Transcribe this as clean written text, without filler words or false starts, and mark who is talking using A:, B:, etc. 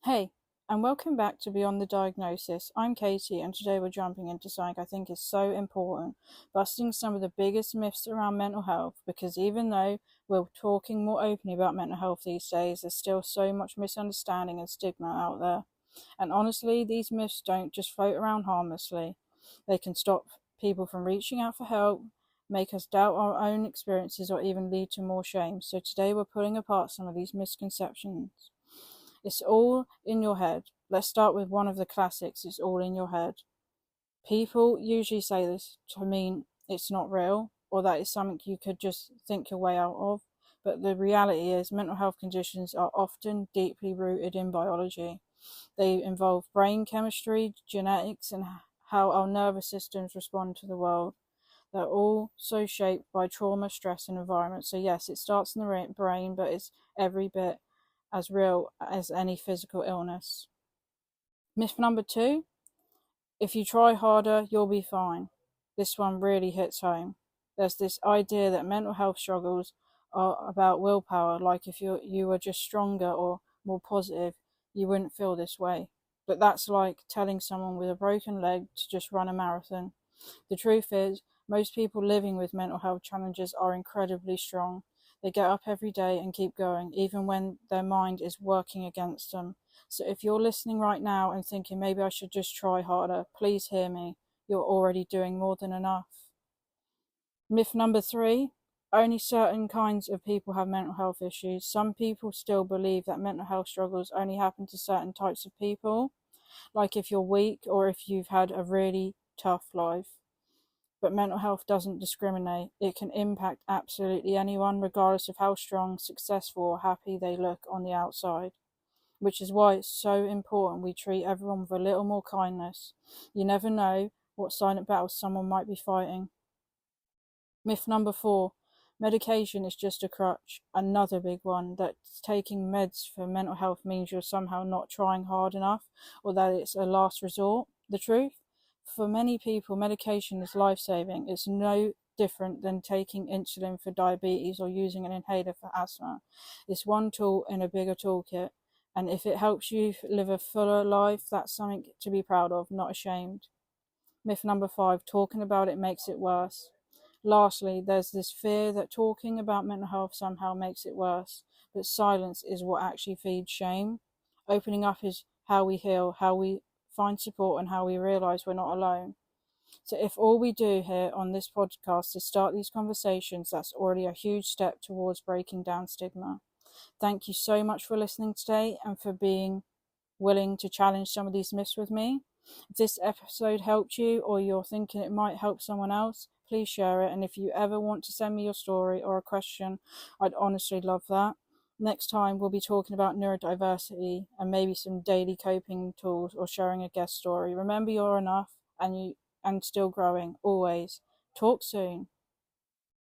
A: Hey, and welcome back to Beyond the Diagnosis. I'm Katie, and today we're jumping into something I think is so important, busting some of the biggest myths around mental health, because even though we're talking more openly about mental health these days, there's still so much misunderstanding and stigma out there. And honestly, these myths don't just float around harmlessly. They can stop people from reaching out for help, make us doubt our own experiences, or even lead to more shame. So today we're pulling apart some of these misconceptions. It's all in your head. Let's start with one of the classics. It's all in your head. People usually say this to mean it's not real or that it's something you could just think your way out of. But the reality is, mental health conditions are often deeply rooted in biology. They involve brain chemistry, genetics, and how our nervous systems respond to the world. They're all so shaped by trauma, stress, and environment. So, yes, it starts in the brain, but it's every bit as real as any physical illness. Myth number two: if you try harder, you'll be fine. This one really hits home. There's this idea that mental health struggles are about willpower, like if you were just stronger or more positive, you wouldn't feel this way. But that's like telling someone with a broken leg to just run a marathon. The truth is, most people living with mental health challenges are incredibly strong. They get up every day and keep going, even when their mind is working against them. So if you're listening right now and thinking maybe I should just try harder, please hear me. You're already doing more than enough. Myth number three: only certain kinds of people have mental health issues. Some people still believe that mental health struggles only happen to certain types of people, like if you're weak or if you've had a really tough life. But mental health doesn't discriminate. It can impact absolutely anyone, regardless of how strong, successful, or happy they look on the outside. Which is why it's so important we treat everyone with a little more kindness. You never know what silent battles someone might be fighting. Myth number four: medication is just a crutch. Another big one, that taking meds for mental health means you're somehow not trying hard enough or that it's a last resort. The truth? For many people, medication is life saving. It's no different than taking insulin for diabetes or using an inhaler for asthma. It's one tool in a bigger toolkit. And if it helps you live a fuller life, that's something to be proud of, not ashamed. Myth number five: talking about it makes it worse. Lastly, there's this fear that talking about mental health somehow makes it worse, but silence is what actually feeds shame. Opening up is how we heal, how we find support, and how we realize we're not alone. So, if all we do here on this podcast is start these conversations, that's already a huge step towards breaking down stigma. Thank you so much for listening today and for being willing to challenge some of these myths with me. If this episode helped you or you're thinking it might help someone else, please share it. And if you ever want to send me your story or a question, I'd honestly love that. Next time, we'll be talking about neurodiversity and maybe some daily coping tools or sharing a guest story. Remember, you're enough and still growing, always. Talk soon.